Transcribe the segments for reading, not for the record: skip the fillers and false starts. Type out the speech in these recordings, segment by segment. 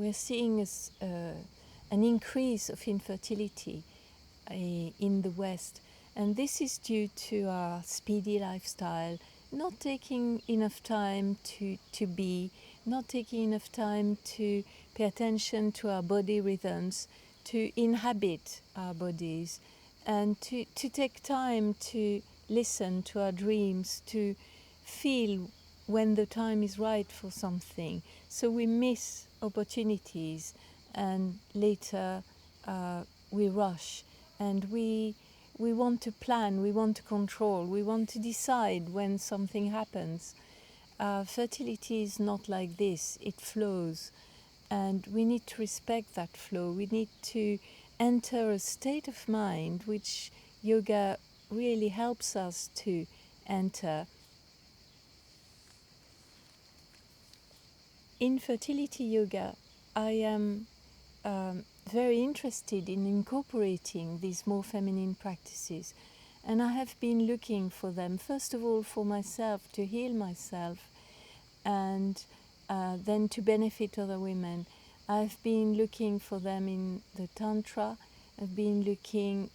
we're seeing an increase of infertility in the West. And this is due to our speedy lifestyle, not taking enough time to be, not taking enough time to pay attention to our body rhythms, to inhabit our bodies, and to take time to listen to our dreams, to feel when the time is right for something. So we miss opportunities, and later we rush, and we want to plan, we want to control, we want to decide when something happens. Fertility is not like this, it flows, and we need to respect that flow. We need to enter a state of mind which yoga really helps us to enter. In fertility yoga, I am very interested in incorporating these more feminine practices, and I have been looking for them, first of all for myself, to heal myself, and then to benefit other women. I've been looking for them in the Tantra. I've been looking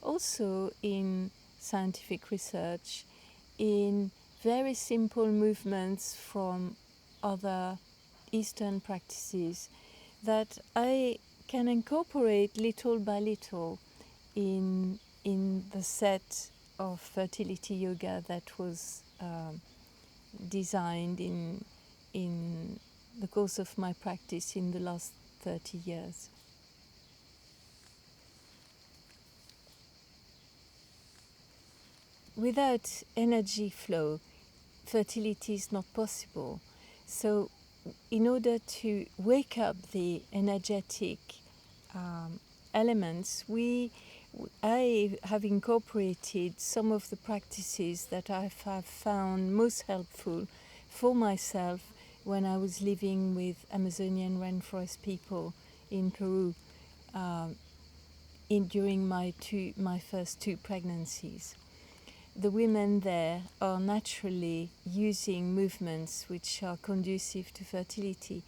also in scientific research, in very simple movements from other Eastern practices that I can incorporate little by little in the set of fertility yoga that was designed in the course of my practice in the last 30 years. Without energy flow, fertility is not possible. So in order to wake up the energetic elements, I have incorporated some of the practices that I have found most helpful for myself when I was living with Amazonian rainforest people in Peru during my first 2 pregnancies. The women there are naturally using movements which are conducive to fertility,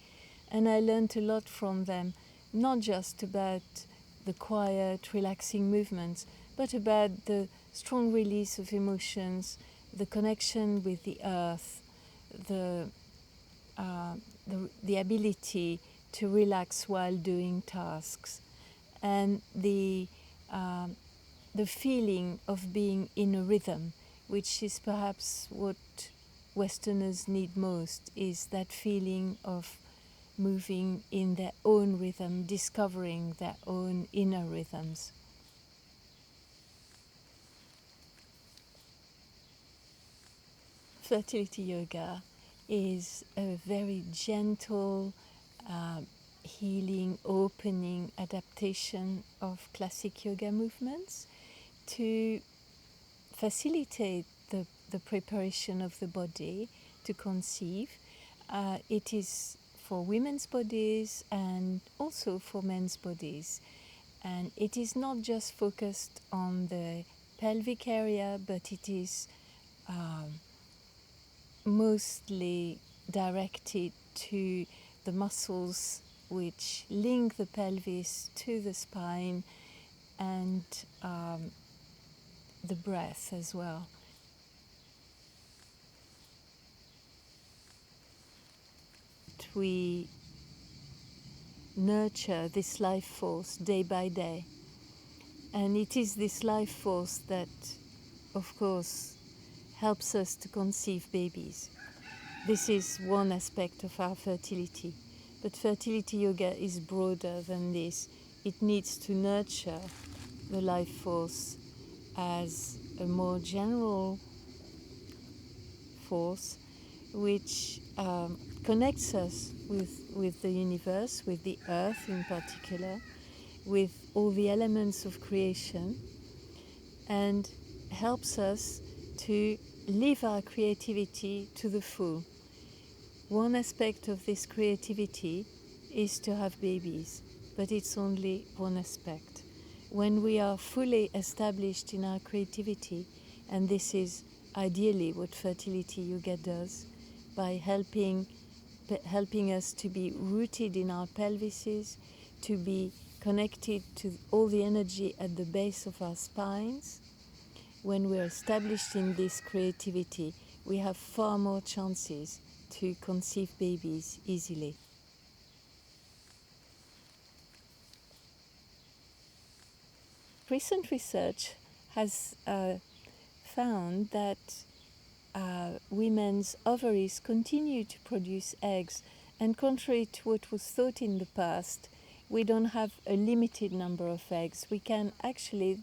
and I learned a lot from them, not just about the quiet, relaxing movements, but about the strong release of emotions, the connection with the earth, the ability to relax while doing tasks, and the feeling of being in a rhythm, which is perhaps what Westerners need most, is that feeling of moving in their own rhythm, discovering their own inner rhythms. Fertility yoga is a very gentle, healing, opening adaptation of classic yoga movements to facilitate the preparation of the body to conceive. It is for women's bodies and also for men's bodies. And it is not just focused on the pelvic area, but it is mostly directed to the muscles which link the pelvis to the spine and the breath as well. We nurture this life force day by day, and it is this life force that, of course, helps us to conceive babies. This is one aspect of our fertility, but fertility yoga is broader than this. It needs to nurture the life force as a more general force which connects us with the universe, with the earth in particular, with all the elements of creation, and helps us to live our creativity to the full. One aspect of this creativity is to have babies, but it's only one aspect. When we are fully established in our creativity, and this is ideally what fertility yoga does, by helping helping us to be rooted in our pelvises, to be connected to all the energy at the base of our spines. When we're established in this creativity, we have far more chances to conceive babies easily. Recent research has found that women's ovaries continue to produce eggs, and contrary to what was thought in the past, we don't have a limited number of eggs. We can actually,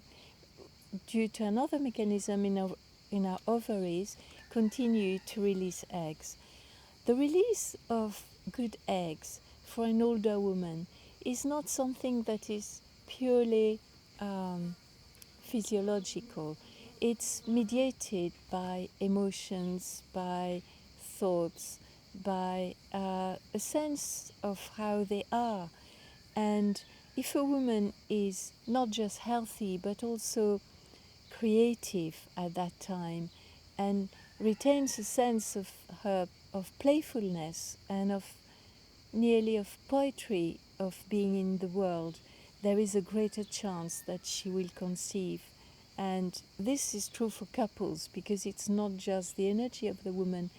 due to another mechanism in our ovaries, continue to release eggs. The release of good eggs for an older woman is not something that is purely physiological. It's mediated by emotions, by thoughts, by a sense of how they are. And if a woman is not just healthy but also creative at that time and retains a sense of playfulness and of nearly of poetry of being in the world, there is a greater chance that she will conceive. And this is true for couples, because it's not just the energy of the woman,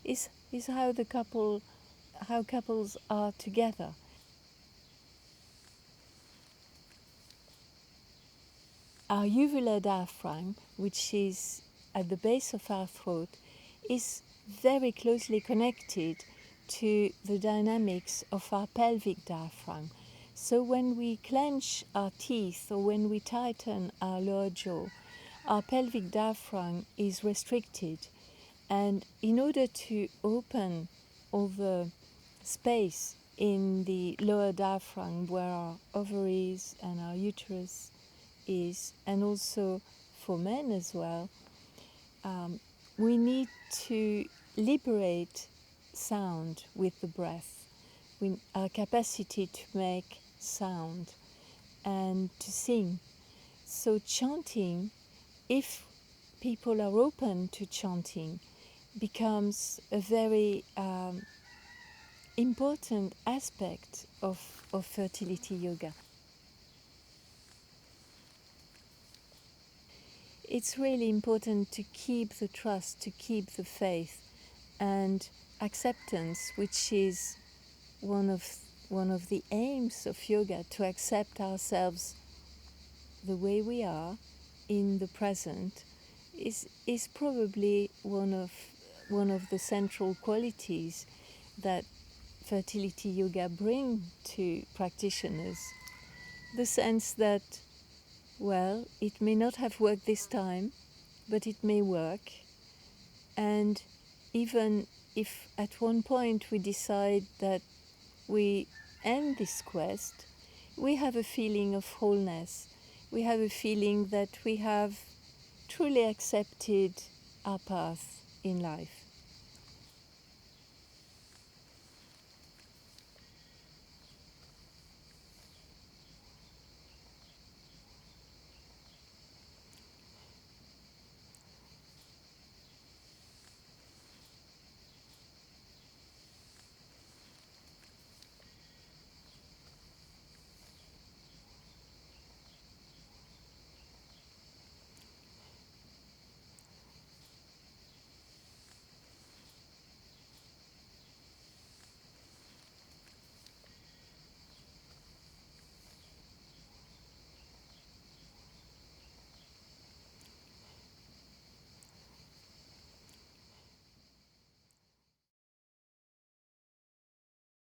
is how couples are together. Our uvular diaphragm, which is at the base of our throat, is very closely connected to the dynamics of our pelvic diaphragm. So when we clench our teeth or when we tighten our lower jaw, our pelvic diaphragm is restricted. And in order to open all the space in the lower diaphragm where our ovaries and our uterus is, and also for men as well, we need to liberate sound with the breath, our capacity to make sound and to sing. So chanting, if people are open to chanting, becomes a very important aspect of fertility yoga. It's really important to keep the trust, to keep the faith and acceptance, which is one of the aims of yoga, to accept ourselves the way we are in the present, is probably one of the central qualities that fertility yoga bring to practitioners. The sense that, well, it may not have worked this time, but it may work. And even if at one point we decide that we end this quest, we have a feeling of wholeness. We have a feeling that we have truly accepted our path in life.